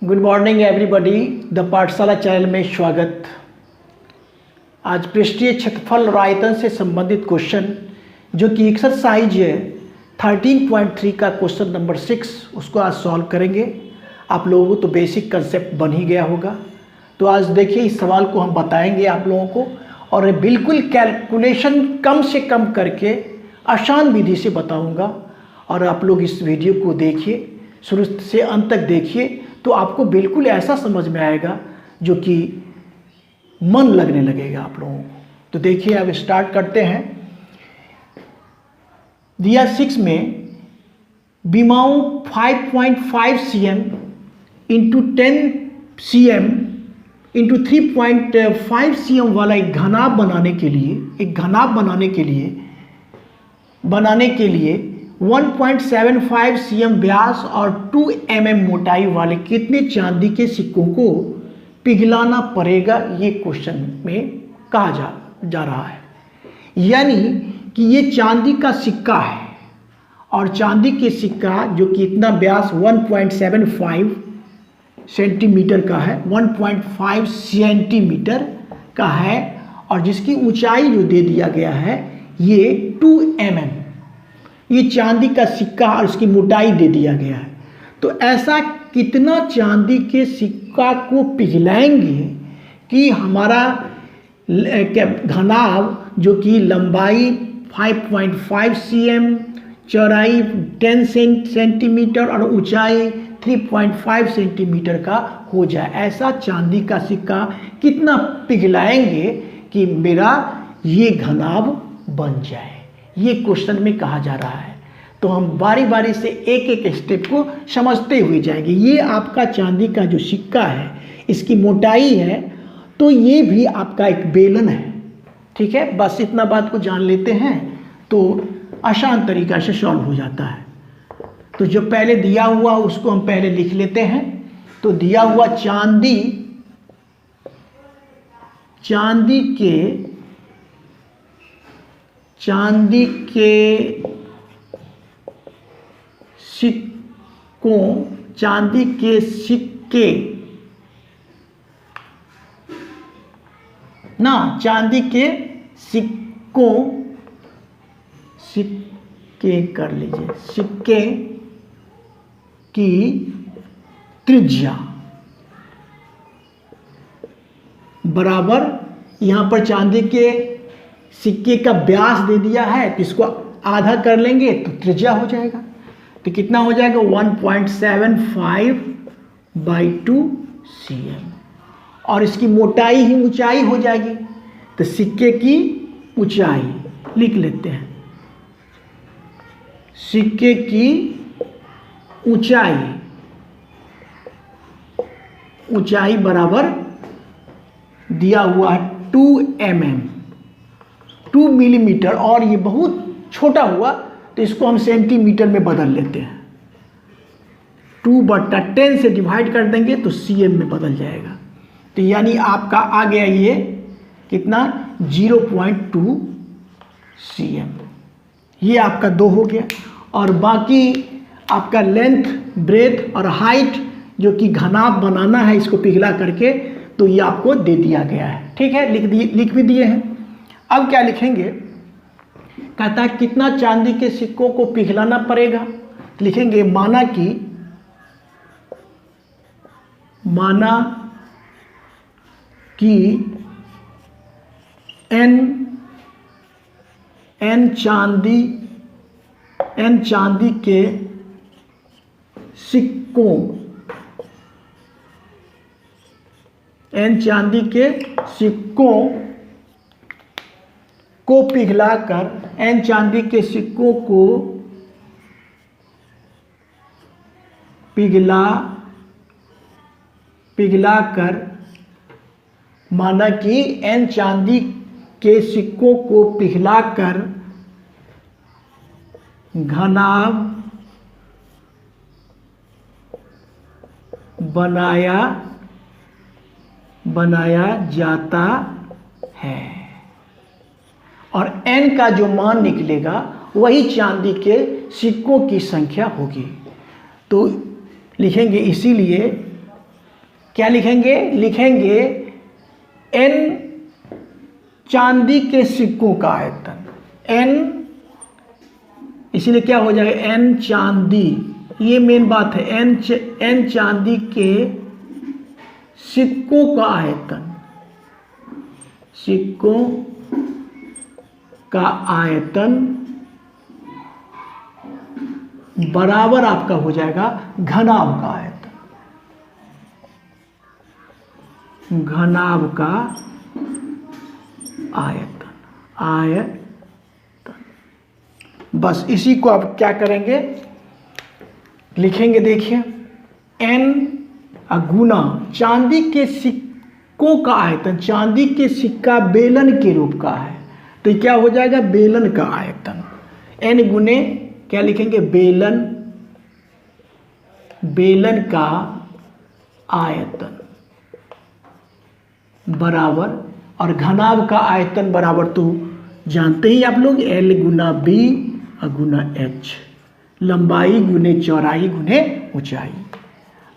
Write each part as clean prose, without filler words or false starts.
Good morning everybody, the पाठशाला channel में स्वागत। आज पृष्ठीय क्षेत्रफल और आयतन से संबंधित क्वेश्चन जो कि एक्सरसाइज 13.3 का क्वेश्चन नंबर 6 उसको आज सॉल्व करेंगे। आप लोगों को तो बेसिक कंसेप्ट बन ही गया होगा। तो आज देखिए इस सवाल को हम बताएंगे आप लोगों को, और बिल्कुल कैलकुलेशन कम से कम करके आसान विधि से बताऊंगा। और आप लोग इस वीडियो को देखिए, शुरू से अंत तक देखिए, तो आपको बिल्कुल ऐसा समझ में आएगा जो कि मन लगने लगेगा आप लोगों को। तो देखिए अब स्टार्ट करते हैं। दिया 6 में विमाओं 5.5 cm into 10 cm into 3.5 cm वाला एक घनाभ बनाने के लिए 1.75 cm व्यास और 2 mm मोटाई वाले कितने चांदी के सिक्कों को पिघलाना पड़ेगा, ये क्वेश्चन में कहा जा रहा है। यानी कि ये चांदी का सिक्का है और चांदी के सिक्का जो कि इतना व्यास 1.75 सेंटीमीटर का है, 1.5 सेंटीमीटर का है, और जिसकी ऊंचाई जो दे दिया गया है ये 2 mm, ये चांदी का सिक्का और उसकी मोटाई दे दिया गया है। तो ऐसा कितना चांदी के सिक्का को पिघलाएंगे कि हमारा घनाभ जो कि लंबाई 5.5 cm, चौड़ाई 10 सेंटीमीटर और ऊंचाई 3.5 सेंटीमीटर का हो जाए। ऐसा चांदी का सिक्का कितना पिघलाएंगे कि मेरा ये घनाभ बन जाए, ये क्वेश्चन में कहा जा रहा है। तो हम बारी बारी से एक एक स्टेप को समझते हुए जाएंगे। ये आपका चांदी का जो सिक्का है, इसकी मोटाई है, तो ये भी आपका एक बेलन है। ठीक है, बस इतना बात को जान लेते हैं तो आसान तरीका से सॉल्व हो जाता है। तो जो पहले दिया हुआ उसको हम पहले लिख लेते हैं। तो दिया हुआ चांदी के सिक्के ना, चांदी के सिक्के कर लीजिए, सिक्के की त्रिज्या बराबर, यहां पर चांदी के सिक्के का व्यास दे दिया है तो इसको आधा कर लेंगे तो त्रिज्या हो जाएगा। तो कितना हो जाएगा 1.75/2 cm, और इसकी मोटाई ही ऊंचाई हो जाएगी। तो सिक्के की ऊंचाई लिख लेते हैं, सिक्के की ऊंचाई बराबर दिया हुआ है 2 mm, 2 मिलीमीटर, और ये बहुत छोटा हुआ तो इसको हम सेंटीमीटर में बदल लेते हैं। 2/10 से डिवाइड कर देंगे तो cm में बदल जाएगा। तो यानी आपका आ गया ये कितना 0.2 cm, ये आपका 2 हो गया। और बाकी आपका लेंथ, ब्रेथ और हाइट जो कि घनाभ बनाना है इसको पिघला करके, तो ये आपको दे दिया गया है। ठीक है, लिख भी दिए हैं। अब क्या लिखेंगे, कहता है कितना चांदी के सिक्कों को पिघलाना पड़ेगा। लिखेंगे माना कि n चांदी के सिक्कों को पिघलाकर, n चांदी के सिक्कों को पिघलाकर, माना कि n चांदी के सिक्कों को पिघलाकर घनाभ बनाया जाता है, और n का जो मान निकलेगा वही चांदी के सिक्कों की संख्या होगी। तो लिखेंगे इसीलिए क्या लिखेंगे? लिखेंगे n चांदी के सिक्कों का आयतन, n, इसीलिए क्या हो जाएगा n चांदी, ये मेन बात है, n चांदी के सिक्कों का आयतन, सिक्कों का आयतन बराबर आपका हो जाएगा घनाभ का आयतन, घनाभ का आयतन, बस इसी को आप क्या करेंगे? लिखेंगे, देखिए n गुना चांदी के सिक्कों का आयतन, चांदी के सिक्का बेलन के रूप का है, तो क्या हो जाएगा? बेलन का आयतन, n गुने क्या लिखेंगे? बेलन, बेलन का आयतन बराबर, और घनाभ का आयतन बराबर तो जानते ही आप लोग, l गुना b गुना h, लंबाई गुने चौड़ाई गुने ऊंचाई।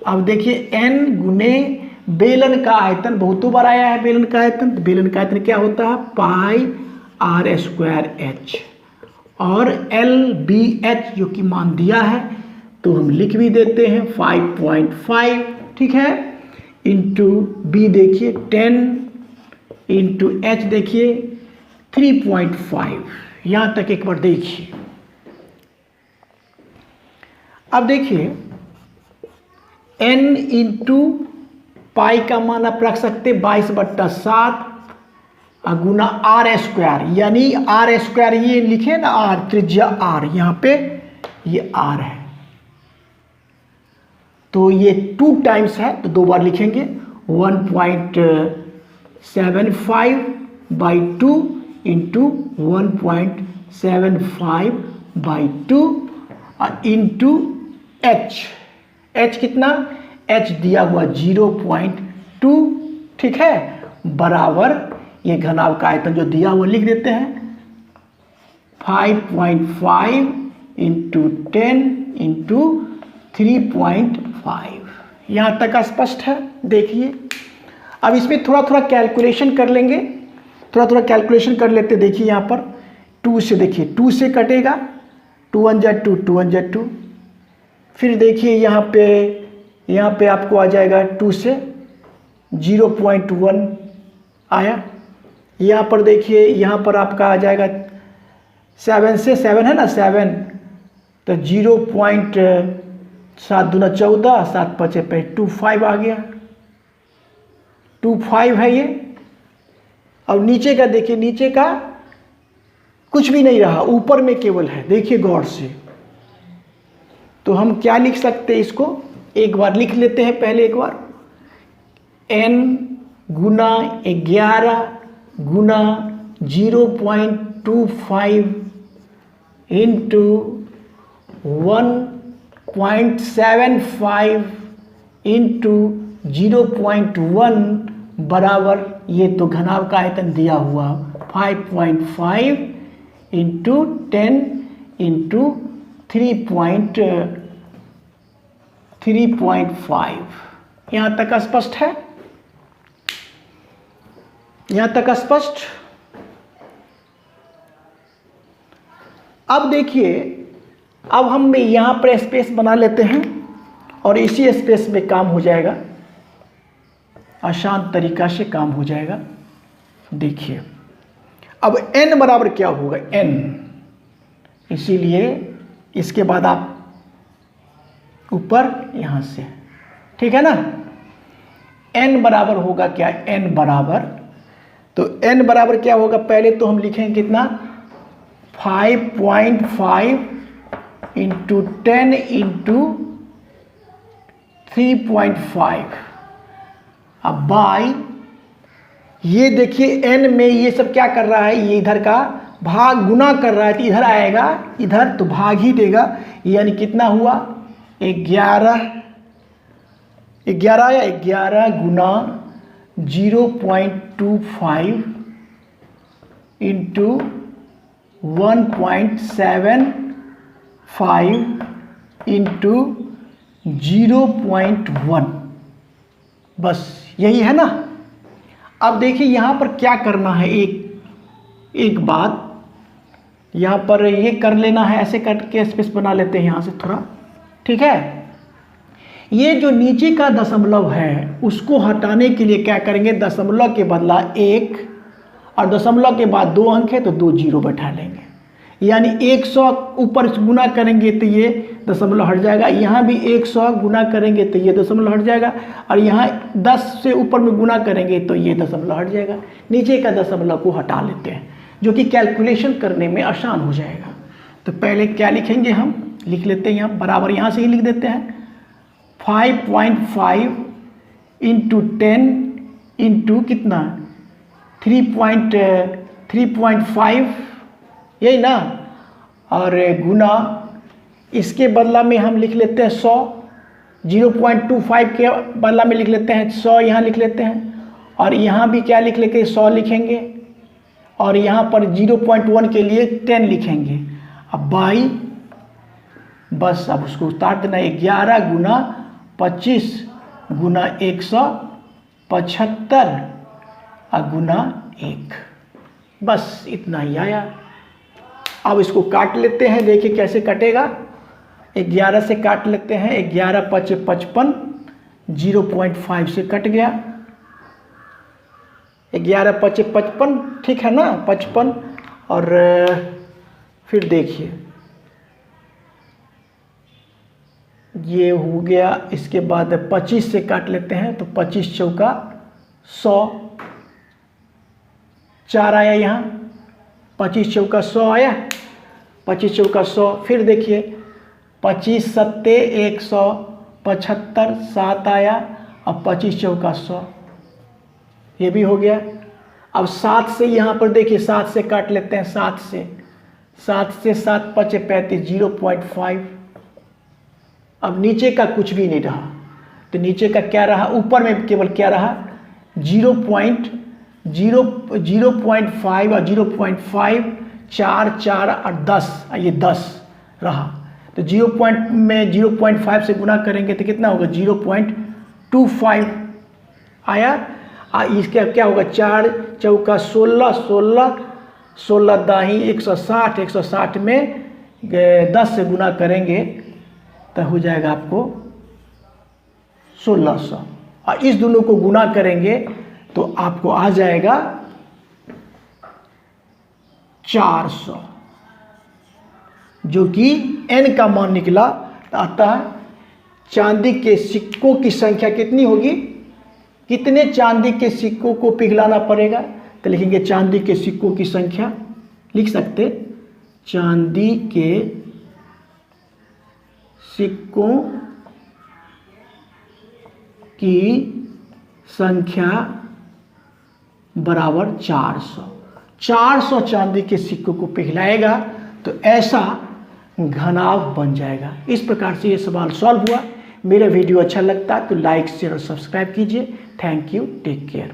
अब देखिए n गुने बेलन का आयतन, बहुतों बार आया है बेलन का आयतन, तो बेलन का आयतन क्या होता है? पाई r स्क्वायर h, और LBH जो कि मान दिया है तो हम लिख भी देते हैं 5.5, ठीक है, इंटू B देखिए 10, इंटू H देखिए 3.5, यहाँ तक एक बार देखिए। अब देखिए n इंटू पाई का मान आप रख सकते 22/7 गुना r स्क्वायर, यानी r स्क्वायर ये लिखे ना, r त्रिज्या r, यहाँ पे ये r है, तो ये 2 टाइम्स है तो 2 बार लिखेंगे, 1.75/2 इंटू 1.75/2 इंटू h कितना? h दिया हुआ 0.2, ठीक है, बराबर ये घनाभ का आयतन जो दिया हुआ लिख देते हैं 5.5 इंटू 10 इंटू 3.5। यहाँ तक स्पष्ट है? देखिए अब इसमें थोड़ा थोड़ा कैलकुलेशन कर लेंगे, थोड़ा थोड़ा कैलकुलेशन कर लेते। देखिए यहाँ पर 2 से, देखिए 2 से कटेगा, 2 1 जा 2, 2 1 जा 2, फिर देखिए यहाँ पे आपको आ जाएगा 2 से 0.1 आया, यहाँ पर देखिए यहाँ पर आपका आ जाएगा 7 से, 7 है ना 7, तो 0.7 दूना 14, 7 5 25 आ गया, 25 है ये। अब नीचे का देखिए, नीचे का कुछ भी नहीं रहा, ऊपर में केवल है, देखिए गौर से। तो हम क्या लिख सकते हैं? इसको एक बार लिख लेते हैं, पहले एक बार n गुना 11 गुना 0.25 इंटू 1.75 इंटू 0.1 बराबर, ये तो घनाभ का आयतन दिया हुआ 5.5 इंटू 10 इंटू 3.5। यहाँ तक स्पष्ट है? यहाँ तक स्पष्ट? अब देखिए, अब हम यहाँ पर स्पेस बना लेते हैं और इसी स्पेस में काम हो जाएगा, आसान तरीका से काम हो जाएगा। देखिए अब n बराबर क्या होगा? n, इसीलिए इसके बाद आप ऊपर यहाँ से, ठीक है ना, n बराबर होगा क्या? n बराबर, तो n बराबर क्या होगा? पहले तो हम लिखेंगे कितना? 5.5 इंटू 10 इंटू 3.5, अब बाई, ये देखिए n में ये सब क्या कर रहा है? ये इधर का भाग गुना कर रहा है, तो इधर आएगा, इधर तो भाग ही देगा, यानी कितना हुआ? 11 या 11 गुना 0.25 इंटू 1.75 इंटू 0.1, बस यही है ना। अब देखिए यहाँ पर क्या करना है, एक बात यहाँ पर ये कर लेना है, ऐसे करके स्पेस बना लेते हैं यहाँ से थोड़ा, ठीक है। ये जो नीचे का दशमलव है उसको हटाने के लिए क्या करेंगे, दशमलव के बदला 1 और दशमलव के बाद 2 अंक है तो 2 जीरो बैठा लेंगे, यानी 100 ऊपर गुना करेंगे तो ये दशमलव हट जाएगा, यहाँ भी 100 गुना करेंगे तो ये दशमलव हट जाएगा, और यहाँ 10 से ऊपर में गुना करेंगे तो ये दशमलव हट जाएगा। नीचे का दशमलव को हटा लेते हैं, जो कि कैलकुलेशन करने में आसान हो जाएगा। तो पहले क्या लिखेंगे, हम लिख लेते हैं यहाँ बराबर, यहाँ से ही लिख देते हैं 5.5 इंटू 10 इंटू कितना 3.5 यही ना, और गुना इसके बदला में हम लिख लेते हैं 100, 0.25 के बदला में लिख लेते हैं 100, यहाँ लिख लेते हैं, और यहाँ भी क्या लिख लेंगे 100 लिखेंगे, और यहाँ पर 0.1 के लिए 10 लिखेंगे। अब बाई बस अब उसको उतार देना, 11 गुना 25 गुना 175 और गुना 1, बस इतना ही आया। अब इसको काट लेते हैं, देखिए कैसे कटेगा। 11 से काट लेते हैं, 11 5 55, 0.5 से कट गया, 11 5 55, ठीक है ना 55, और फिर देखिए ये हो गया। इसके बाद 25 से काट लेते हैं तो 25 चौका 100, 4 आया यहाँ, 25 चौका 100 आया, 25 चौका 100, फिर देखिए 25 सत्ते 175, 7 आया, अब 25 चौका 100, ये भी हो गया। अब 7 से यहाँ पर देखिए 7 से काट लेते हैं, 7 से 7 5 35, 0.5। अब नीचे का कुछ भी नहीं रहा, तो नीचे का क्या रहा, ऊपर में केवल क्या रहा 0.5 और 0.5, 4 4 और 10, ये 10 रहा। तो 0.5 से गुना करेंगे तो कितना होगा 0.25 आया। इसका क्या होगा 4 चौका 16, 16 16 दाही 160, 160 में 10 से गुना करेंगे तो हो जाएगा आपको 1600, और इस दोनों को गुना करेंगे तो आपको आ जाएगा 400, जो कि n का मान निकला। अतः चांदी के सिक्कों की संख्या कितनी होगी, कितने चांदी के सिक्कों को पिघलाना पड़ेगा, तो लिखेंगे चांदी के सिक्कों की संख्या, लिख सकते चांदी के सिक्कों की संख्या बराबर 400 चांदी के सिक्कों को पिघलाएगा तो ऐसा घनाभ बन जाएगा। इस प्रकार से ये सवाल सॉल्व हुआ। मेरा वीडियो अच्छा लगता है तो लाइक शेयर और सब्सक्राइब कीजिए। Thank you, take care.